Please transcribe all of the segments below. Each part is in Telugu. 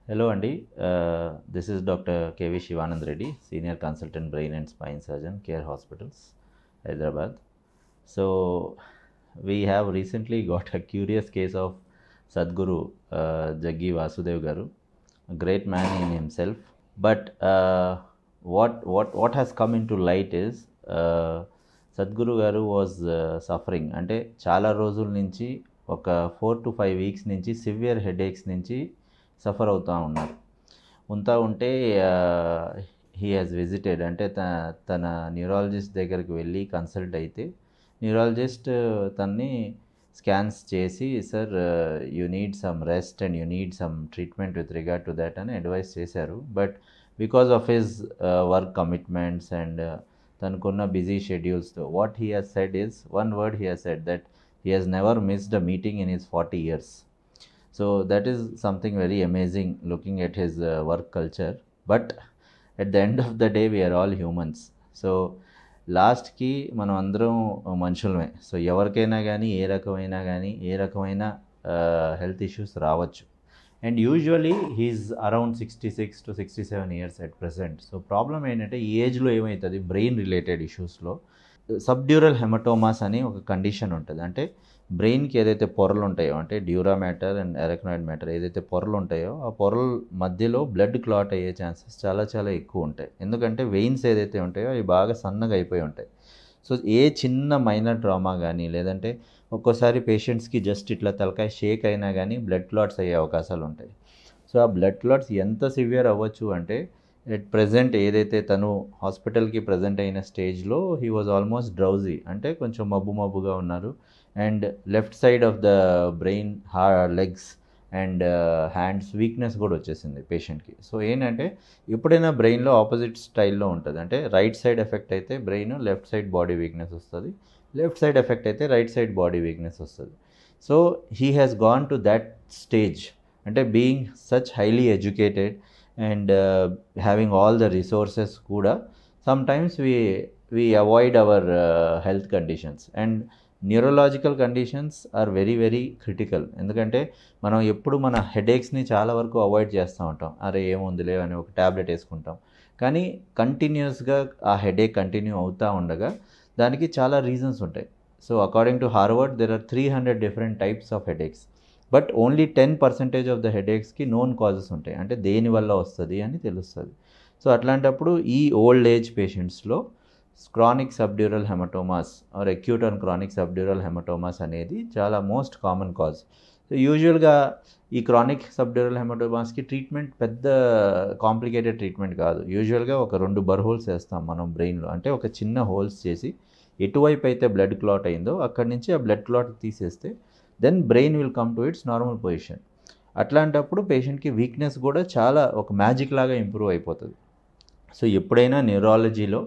Hello, Andy. This is Dr. K.V. Shivanand Reddy, Senior Consultant Brain and Spine Surgeon, Care Hospitals, Hyderabad. So, we have recently got a curious case of Sadhguru Jaggi Vasudev Garu, a great man in himself. But what has come into light is Sadhguru Garu was suffering. అంటే చాలా రోజుల నుంచి ఒక 4 to 5 weeks నుంచి సివియర్ హెడేక్స్ నుంచి సఫర్ అవుతూ ఉన్నారు. ఉంటే హీ హాజ్ విజిటెడ్ అంటే తన న్యూరాలజిస్ట్ దగ్గరికి వెళ్ళి కన్సల్ట్ అయితే న్యూరాలజిస్ట్ తన్ని స్కాన్స్ చేసి sir you need some rest and you need some treatment with regard to that అని అడ్వైస్ చేశారు. But because of his work commitments and తనకున్న బిజీ షెడ్యూల్స్తో what he has said is one word he has said that he has never missed a meeting in his 40 years. So that is something very amazing looking at his work culture. But at the end of the day we are all humans. So లాస్ట్కి మనం అందరం మనుషులమే. సో ఎవరికైనా కానీ ఏ రకమైన హెల్త్ ఇష్యూస్ రావచ్చు. And usually he is around 66 to 67 years at present. So problem ఏంటంటే ఈ ఏజ్లో ఏమవుతుంది, బ్రెయిన్ రిలేటెడ్ ఇష్యూస్లో సబ్డ్యూరల్ హెమటోమాస్ అని ఒక కండిషన్ ఉంటుంది. అంటే బ్రెయిన్కి ఏదైతే పొరలు ఉంటాయో, అంటే డ్యూరా మ్యాటర్ అండ్ అరెక్నాయిడ్ మ్యాటర్ ఏదైతే పొరలు ఉంటాయో ఆ పొరల మధ్యలో బ్లడ్ క్లాట్ అయ్యే ఛాన్సెస్ చాలా ఎక్కువ ఉంటాయి. ఎందుకంటే వెయిన్స్ ఏదైతే ఉంటాయో అవి బాగా సన్నగా అయిపోయి ఉంటాయి. సో ఏ చిన్న మైనర్ ట్రామా కానీ లేదంటే ఒక్కోసారి పేషెంట్స్కి జస్ట్ ఇట్లా తలకాయ షేక్ అయినా కానీ బ్లడ్ క్లాట్స్ అయ్యే అవకాశాలు ఉంటాయి. సో ఆ బ్లడ్ క్లాట్స్ ఎంత సివియర్ అవ్వచ్చు అంటే ఎట్ ప్రెజెంట్ ఏదైతే తను హాస్పిటల్కి ప్రజెంట్ అయిన స్టేజ్లో హీ వాజ్ ఆల్మోస్ట్ డ్రౌజీ, అంటే కొంచెం మబ్బుగా ఉన్నారు. And left side of the brain legs and hands weakness కూడా వచ్చేసింది పేషెంట్కి. సో ఏంటంటే ఎప్పుడైనా బ్రెయిన్లో ఆపోజిట్ స్టైల్లో ఉంటుంది. అంటే రైట్ సైడ్ ఎఫెక్ట్ అయితే brain left side body weakness వస్తుంది, లెఫ్ట్ సైడ్ ఎఫెక్ట్ అయితే రైట్ సైడ్ బాడీ వీక్నెస్ వస్తుంది. So he has gone to that stage. అంటే being such highly educated and having all the resources కూడా sometimes we avoid our health conditions. And neurological conditions are very critical. ఎందుకంటే మనం ఎప్పుడు మన హెడేక్స్ని చాలా వరకు అవాయిడ్ చేస్తూ ఉంటాం. అరే ఏముందిలే అని ఒక ట్యాబ్లెట్ వేసుకుంటాం. కానీ కంటిన్యూస్గా ఆ హెడేక్ కంటిన్యూ అవుతూ ఉండగా దానికి చాలా రీజన్స్ ఉంటాయి. So according to Harvard there are 300 different types of headaches. But only 10% of the హెడేక్స్కి నోన్ కాజెస్ ఉంటాయి, అంటే దేనివల్ల వస్తుంది అని తెలుస్తుంది. సో అట్లాంటప్పుడు ఈ ఓల్డ్ ఏజ్ పేషెంట్స్లో chronic subdural hematomas are acute and chronic subdural hematomas అనేది చాలా మోస్ట్ కామన్ కాజ్. సో యూజువల్గా ఈ క్రానిక్ సబ్డ్యూరల్ హెమటోమాస్కి ట్రీట్మెంట్ పెద్ద కాంప్లికేటెడ్ ట్రీట్మెంట్ కాదు. యూజువల్గా ఒక 2 బర్హోల్స్ వేస్తాం మనం బ్రెయిన్లో. అంటే ఒక చిన్న హోల్స్ చేసి ఎటువైపు అయితే బ్లడ్ క్లాట్ అయిందో అక్కడి నుంచి ఆ బ్లడ్ క్లాట్ తీసేస్తే then brain will come to its normal position. అట్లాంటప్పుడు పేషెంట్కి వీక్నెస్ కూడా చాలా ఒక మ్యాజిక్ లాగా ఇంప్రూవ్ అయిపోతుంది. సో ఎప్పుడైనా న్యూరాలజీలో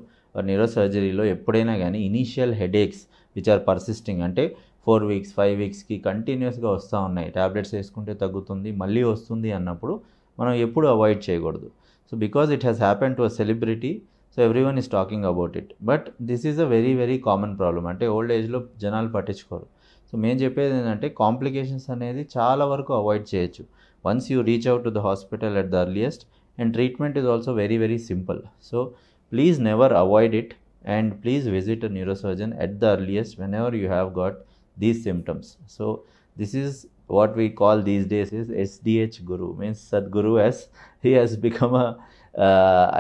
న్యూరో సర్జరీలో ఎప్పుడైనా కానీ initial headaches which are persisting, అంటే 4 weeks 5 weeksకి కంటిన్యూస్గా వస్తూ ఉన్నాయి, ట్యాబ్లెట్స్ వేసుకుంటే తగ్గుతుంది మళ్ళీ వస్తుంది అన్నప్పుడు మనం ఎప్పుడు అవాయిడ్ చేయకూడదు. So because it has happen to a celebrity, so everyone is talking about it. But this is a very common problem. అంటే ఓల్డ్ ఏజ్లో జనాలు పట్టించుకోరు. సో మేము చెప్పేది ఏంటంటే కాంప్లికేషన్స్ అనేది చాలా వరకు అవాయిడ్ చేయొచ్చు once you reach out to the hospital at the earliest. And treatment is also very simple. So please never avoid it, and please visit a neurosurgeon at the earliest whenever you have got these symptoms. So this is what we call these days is SDH Guru, means Sadhguru, as he has become a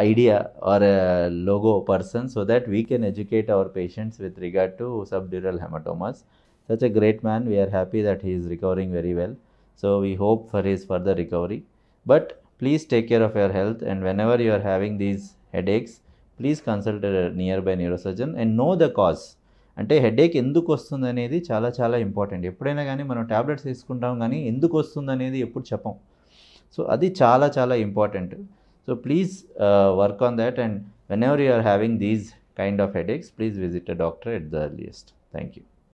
idea or a logo person, so that we can educate our patients with regard to subdural hematomas. Such a great man. We are happy that he is recovering very well. So we hope for his further recovery. But please take care of your health, and whenever you are having these headaches, please consult near by neurosurgeon and know the cause. అంటే హెడేక్ ఎందుకు వస్తుంది అనేది చాలా ఇంపార్టెంట్. ఎప్పుడైనా కానీ మనం ట్యాబ్లెట్స్ తీసుకుంటాం కానీ ఎందుకు వస్తుంది అనేది ఎప్పుడు చెప్పం. సో అది చాలా important. So please work on that, and whenever you are having these kind of headaches please visit a doctor at the earliest. Thank you.